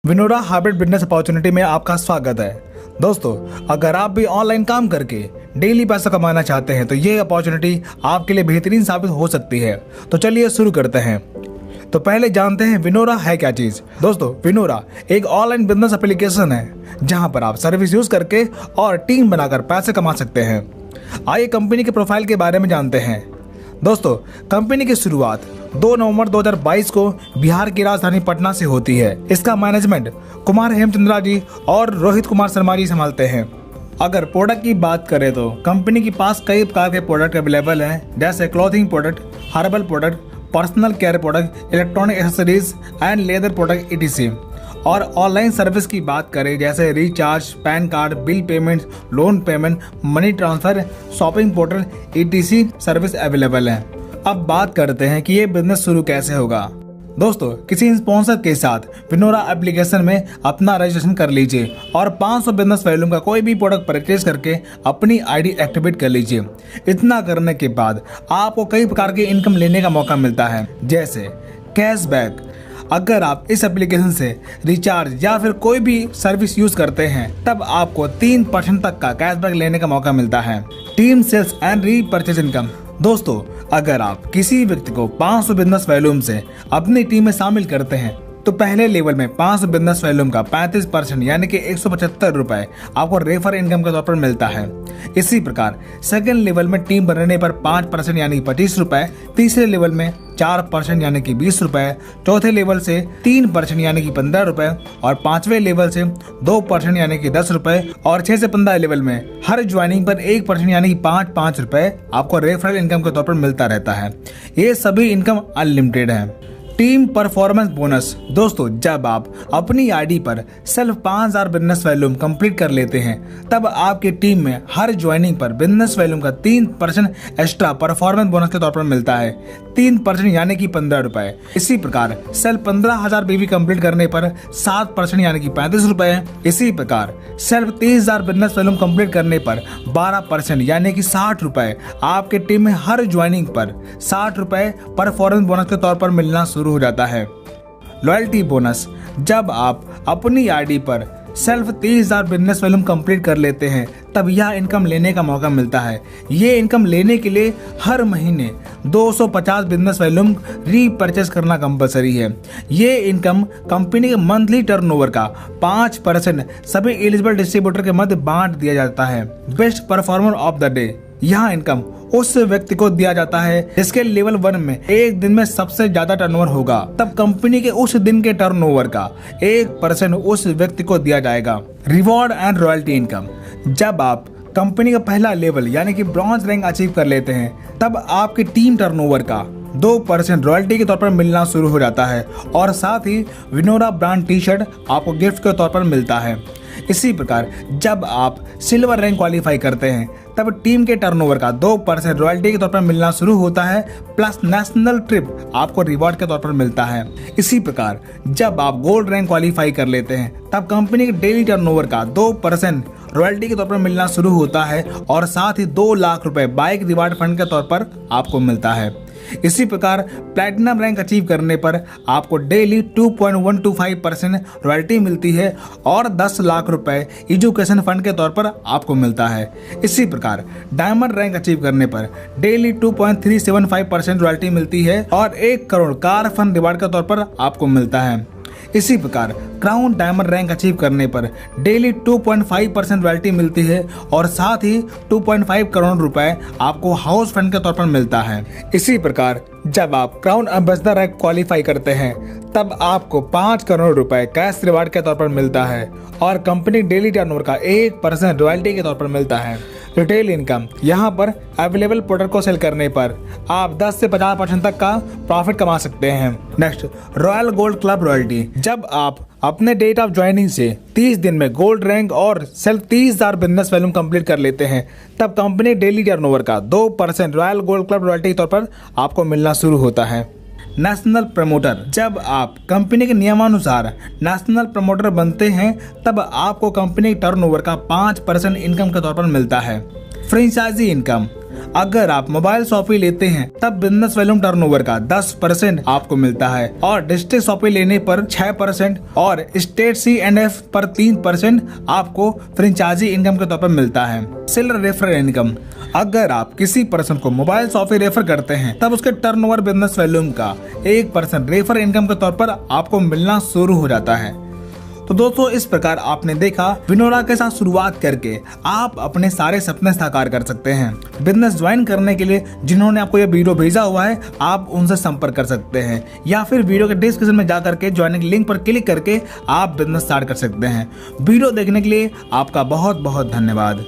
Vinora hybrid business opportunity में आपका स्वागत है। दोस्तों, अगर आप भी ऑनलाइन काम करके डेली पैसा कमाना चाहते हैं तो ये अपॉर्चुनिटी आपके लिए बेहतरीन साबित हो सकती है। तो चलिए शुरू करते हैं। तो पहले जानते हैं विनोरा है क्या चीज। दोस्तों, विनोरा एक ऑनलाइन बिजनेस एप्लीकेशन है जहां पर आप सर्विस यूज करके और टीम बनाकर पैसे कमा सकते हैं। आइए कंपनी के प्रोफाइल के बारे में जानते हैं। दोस्तों, कंपनी की शुरुआत 2 नवंबर 2022 को बिहार की राजधानी पटना से होती है। इसका मैनेजमेंट कुमार हेमचंद्रा जी और रोहित कुमार शर्मा जी संभालते हैं। अगर प्रोडक्ट की बात करें तो कंपनी के पास कई प्रकार के प्रोडक्ट अवेलेबल हैं, जैसे clothing product, herbal product, personal care product, electronic accessories and leather product etc। और ऑनलाइन सर्विस की बात करें जैसे recharge, pan card, bill payment, loan payment, money transfer, shopping portal etc service available है। अब बात करते हैं कि ये बिजनेस शुरू कैसे होगा। दोस्तों, किसी स्पॉन्सर के साथ विनोरा एप्लीकेशन में अपना रजिस्ट्रेशन कर लीजिए और 500 बिजनेस वैल्यूम का कोई भी प्रोडक्ट परचेज करके अपनी आईडी एक्टिवेट कर लीजिए। इतना करने के बाद आपको कई प्रकार की इनकम लेने का मौका मिलता है, जैसे कैशबैक। अगर आप इस एप्लीकेशन से रिचार्ज या फिर कोई भी सर्विस यूज करते हैं तब आपको 3% तक का कैशबैक लेने का मौका मिलता है। Team sales and repurchase income. दोस्तों, अगर आप किसी व्यक्ति को 500 बिजनेस वैल्यूम से अपनी टीम में शामिल करते हैं तो पहले लेवल में 500 बिजनेस वैल्यूम का 35% यानी कि 175 रुपए आपको रेफर इनकम के तौर पर मिलता है। इसी प्रकार सेकेंड लेवल में टीम बनने पर 5% यानी 25 रुपए, तीसरे लेवल में 4% यानी कि 20 रुपए, चौथे लेवल से 3% यानी कि 15 रुपए और 5वें लेवल से 2% यानी कि 10 रुपए और 6 से 15 लेवल में हर ज्वाइनिंग पर 1% यानी कि 5 रुपए आपको रेफरल इनकम के तौर पर मिलता रहता है। ये सभी इनकम अनलिमिटेड है। Team performance bonus. दोस्तों, जब आप अपनी आईडी पर सिर्फ 5000 बिजनेस वैल्यूम कंप्लीट कर लेते हैं तब आपकी टीम में हर ज्वाइनिंग पर बिजनेस वैल्यूम का 3% एक्स्ट्रा परफॉर्मेंस बोनस के तौर पर मिलता है, 3% यानी कि 15 रुपए। इसी प्रकार सेल्फ 15,000 बीवी कंप्लीट करने पर 7% यानी कि 35 रुपए। इसी प्रकार सेल्फ 30,000 बिजनेस वैल्यूम कंप्लीट करने पर 12% यानी कि 60 रुपए आपके टीम में हर ज्वाइनिंग पर 60 रुपए परफॉर्मेंस बोनस के तौर पर मिलना शुरू हो जाता है। Loyalty bonus. जब आप अपनी आईडी पर सिर्फ 30,000 बिजनेस वैल्यूम कंप्लीट कर लेते हैं तब यह इनकम लेने का मौका मिलता है। ये इनकम लेने के लिए हर महीने 250 बिजनेस वैल्यूम रीपरचेज करना कंपलसरी है। ये इनकम कंपनी के मंथली टर्नओवर का 5% सभी एलिजिबल डिस्ट्रीब्यूटर के मध्य बांट दिया जाता है। Best performer of the day. यह इनकम उस व्यक्ति को दिया जाता है जिसके लेवल 1 में एक दिन में सबसे ज्यादा टर्नओवर होगा। तब कंपनी के उस दिन के टर्नओवर का 1% उस व्यक्ति को दिया जाएगा। Reward and royalty income. जब आप कंपनी का पहला लेवल यानी कि ब्रॉन्ज रैंक अचीव कर लेते हैं तब आपकी टीम टर्नओवर का 2% रॉयल्टी के तौर पर मिलना शुरू हो जाता है और साथ ही विनोरा ब्रांड टी शर्ट आपको गिफ्ट के तौर पर मिलता है। इसी प्रकार जब आप सिल्वर रैंक क्वालिफाई करते हैं तब टीम के टर्नओवर का 2% रॉयल्टी के तौर पर मिलना शुरू होता है, प्लस नेशनल ट्रिप आपको रिवॉर्ड के तौर पर मिलता है। इसी प्रकार जब आप गोल्ड रैंक क्वालिफाई कर लेते हैं तब कंपनी के डेली टर्नओवर का 2% रॉयल्टी के तौर पर मिलना शुरू होता है और साथ ही 2 लाख रुपए बाइक रिवार्ड फंड के तौर पर आपको मिलता है। इसी प्रकार प्लैटिनम रैंक अचीव करने पर आपको डेली 2.125% रॉयल्टी मिलती है और 10 लाख रुपए एजुकेशन फंड के तौर पर आपको मिलता है। इसी प्रकार डायमंड रैंक अचीव करने पर डेली 2.375% रॉयल्टी मिलती है और 1 करोड़ कार फंड रिवार्ड के तौर पर आपको मिलता है। इसी प्रकार क्राउन डायमंड रैंक अचीव करने पर डेली 2.5% रॉयल्टी मिलती है और साथ ही 2.5 करोड़ रुपए आपको हाउस फंड के तौर पर मिलता है। इसी प्रकार जब आप क्राउन एम्बेसडर रैंक क्वालिफाई करते हैं तब आपको 5 करोड़ रुपए कैश रिवार्ड के तौर पर मिलता है और कंपनी डेली टर्नओवर का 1% रॉयल्टी के तौर पर मिलता है। Retail income. यहाँ पर अवेलेबल प्रोडक्ट को सेल करने पर आप 10 से 50% तक का प्रॉफिट कमा सकते हैं। Next, royal gold club royalty. जब आप अपने डेट ऑफ ज्वाइनिंग से 30 दिन में गोल्ड रैंक और सेल्फ 30,000 बिजनेस वैल्यूम कंप्लीट कर लेते हैं तब कंपनी डेली टर्नओवर का 2% रॉयल गोल्ड क्लब रॉयल्टी के तौर पर आपको मिलना शुरू होता है। National promoter. जब आप कंपनी के नियमानुसार नेशनल प्रमोटर बनते हैं तब आपको कंपनी टर्नओवर का 5% इनकम के तौर पर मिलता है। Franchise income. अगर आप मोबाइल शॉपी लेते हैं तब बिजनेस वॉल्यूम टर्नओवर का 10% आपको मिलता है और डिस्ट्रिक्ट शॉपी लेने पर 6% और स्टेट C&F पर 3% आपको फ्रेंचाइजी इनकम के तौर पर मिलता है। सेलर रेफरल इनकम, अगर आप किसी पर्सन को मोबाइल शॉपी रेफर करते हैं तब उसके टर्नओवर बिजनेस वॉल्यूम का 1% रेफर इनकम के तौर पर आपको मिलना शुरू हो जाता है। तो दोस्तों, इस प्रकार आपने देखा विनोरा के साथ शुरुआत करके आप अपने सारे सपने साकार कर सकते हैं। बिजनेस ज्वाइन करने के लिए जिन्होंने आपको ये वीडियो भेजा हुआ है आप उनसे संपर्क कर सकते हैं या फिर वीडियो के डिस्क्रिप्शन में जाकर के ज्वाइनिंग लिंक पर क्लिक करके आप बिजनेस स्टार्ट कर सकते हैं। वीडियो देखने के लिए आपका बहुत बहुत धन्यवाद।